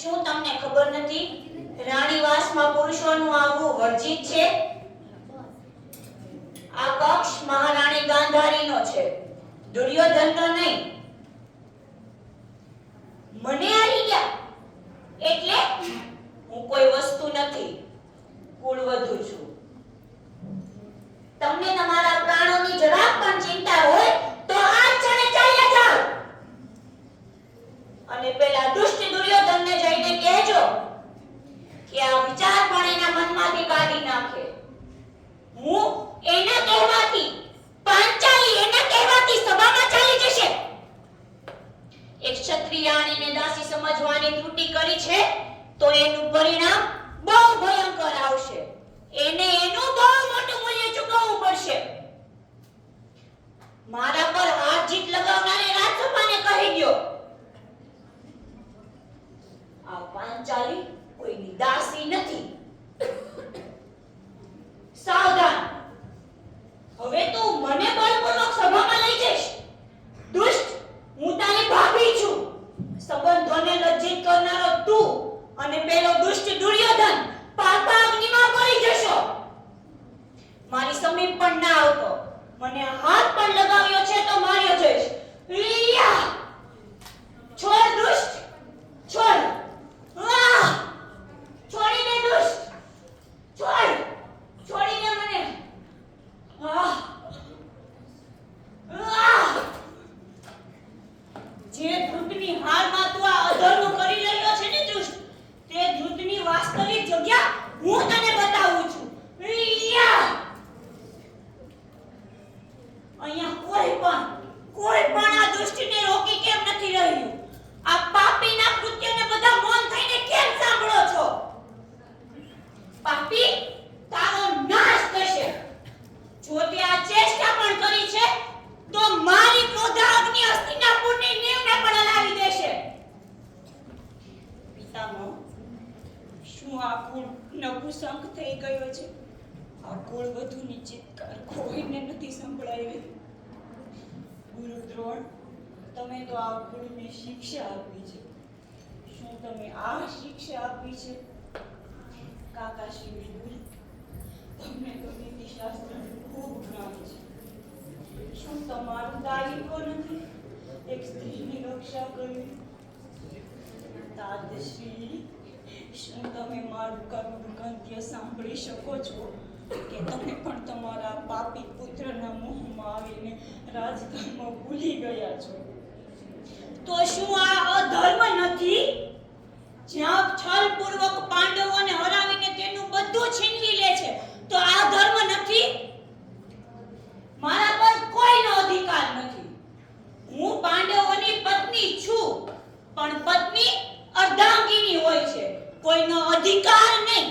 શું તમને ખબર નથી રાણીવાસમાં પુરુષોનું આવવું વર્જિત છે? આ કક્ષ મહારાણી ગાંધારીનો છે, દુર્યોધનનો નહીં. મને આવી ગયા એટલે હું કોઈ વસ્તુ નથી, કુળવધુ છું. તમને તમારા પ્રાણોની જરાક પણ ચિંતા હોય તો આ ક્ષણે ચાલ્યા જાઓ અને પેલા દુષ્ટ દુર્યોધનને જઈને કહેજો કે આ વિચાર પણ એના મનમાંથી કાઢી નાખે. હું એના કહેવાથી, પાંચાલી એના કહેવાથી સભામાં ચાલી જશે. એક ક્ષત્રિયાણીને દાસી સમજવાની ત્રુટિ કરી છે તો એનું પરિણામ બહુ ભયંકર આવશે. એને એનું બહુ મોટું મૂલ્ય ચૂકવવું પડશે. મારા પર હાથ જીત લગાવનારે રાજસભાને કહી દો, આ પાંચાલી કોઈની દાસી નથી. સાવધાન, હવે તું મને બળપૂર્વક સભામાં લઈ જઈશ. દુષ્ટ, હું તારી ભાભી છું. સંબંધોને લજ્જિત કરનારો તું અને પેલો દુષ્ટ દુર્યોધન પાપા અગ્નિમાં પડી જશો. મારી સમીપ પણ ના આવતો. મને હાથ પણ લગાવ્યો છે તો માર્યો જઈશ. લિયા! છોડ દુષ્ટ, છોડ. છોડીને દુષ્ટ, છોડ. છોડીને મને. જે ધૂતની હારમાં તું આ અધર્મ કરી રહ્યો છે ને દુષ્ટ, તે ધૂતની વાસ્તવિક જગ્યા હું તને બતાવું છું. અહીંયા કોઈ પણ આ દુષ્ટને રોકી કેમ નથી રહ્યું? આ પાપીના કૃત્યને બધા મૌન થઈને કેમ સાંભળો છો? પાપી, તારો નાશ થશે. જો તે આ ચેષ્ટા પણ કરી છે તો મારી ક્રોધાગ્નિ હસ્તિનાપુરની નીવને પણ હલાવી દેશે. પિતામહ, શું આ કુળ નપુંસક થઈ ગયો છે? આ કુળવધુની ચિત્કાર કોઈને નથી સંભળાવી. ગુરુ દ્રોણ, તમે તો આ કુળને શિક્ષા આપી છે. શું તમે આ શિક્ષા આપી છે? કાકા શ્રી વિદુર, તમને તો નીતિશાસ્ત્રનું ખૂબ જ્ઞાન છે. શું તમારું દાયિત્વ નથી એક સ્ત્રીની રક્ષા કરવી? તાતશ્રી, શું તમે મારું કરુણ ગદ્ય સાંભળી શકો છો કે તમે પણ તમારા પાપી પુત્રના મોહમાં આવીને રાજધર્મ ભૂલી ગયા છો? તો શું આ અધર્મ નથી? જ્યાં છલપૂર્વક પાંડવોને હરાવીને તેનું બધું છીનવી લે છે, તો આ ધર્મ નથી? મારા પર કોઈનો અધિકાર નથી. હું પાંડવોની પત્ની છું, પણ પત્ની અર્ધાંગિની હોય છે, કોઈનો અધિકાર નહીં.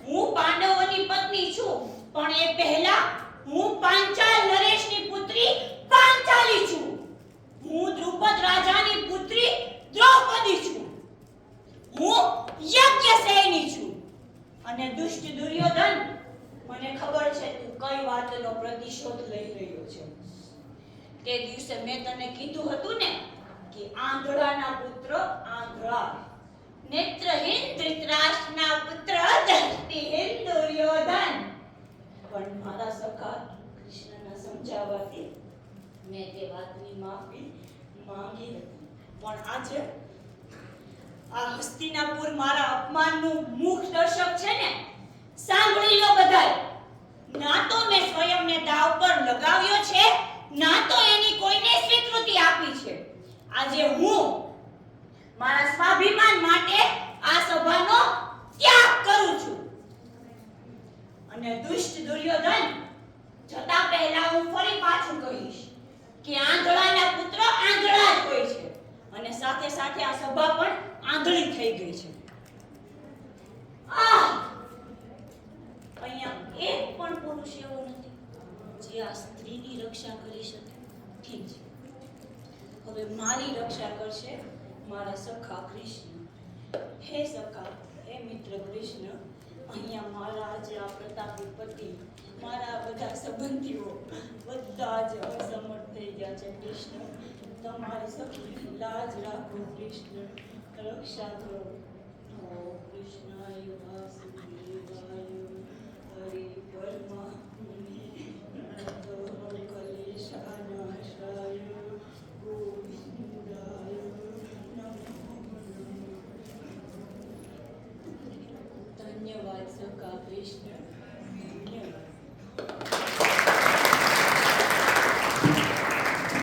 હું પાંડવોની પત્ની છું, પણ એ પહેલા હું પાંચાલ નરેશની પુત્રી પાંચાલી છું. હું દ્રુપદ રાજાની પુત્રી દ્રૌપદી છું. હું યજ્ઞસેની છું. અને દુષ્ટ દુર્યોધન, મને ખબર છે તું કઈ વાતનો પ્રતિશોધ લઈ રહ્યો છે. તે દિવસે મેં તને કીધું હતું ને કે આંધળાના પુત્ર આંધળા, નેત્રહીન ધૃતરાષ્ટ્રના પુત્ર દ્રષ્ટિહીન દુર્યોધન. પણ મારા સખા કૃષ્ણના સમજાવવાથી મેં તે વાતની માફી માંગી હતી. પણ આજે આ હસ્તિનાપુર મારા અપમાનનું મુખ દર્શક છે ને, સાંભળી લો બધાય. ના તો મેં સ્વયંને દાવ પર લગાવ્યો છે, ના તો એની કોઈને સ્વીકૃતિ આપી છે. આજે હું મારા સ્વાભિમાન માટે આ સભાનો ત્યાગ કરું છું. અને દુષ્ટ દુર્યોધન, જતા પહેલા હું ફરી પાછું કહીશ કે આંધળાના પુત્ર આંધળા જ હોય છે, અને સાથે સાથે આ સભા પણ આંધળી થઈ ગઈ છે. અહીંયા એક પણ પુરુષ એવો નથી જે આ સ્ત્રીની રક્ષા કરી શકે. ઠીક છે, હવે મારી રક્ષા કરશે મારા સખા કૃષ્ણ. હે સખા, હે મિત્ર કૃષ્ણ, અહીંયા મારા આજે આ પ્રતાપી પતિ, મારા બધા સંબંધીઓ બધા જ અસમર્થ થઈ ગયા છે. કૃષ્ણ, તમારી સખી લાજ રાખો કૃષ્ણ. રક્ષા કરો. ઓ કૃષ્ણાય વાસુદેવાય હરે પરમાત્મને પ્रणतः ક્લેશાનાશાય ગોવિંદાય નમો નમઃ. ધન્યવાદ સખા કૃષ્ણ.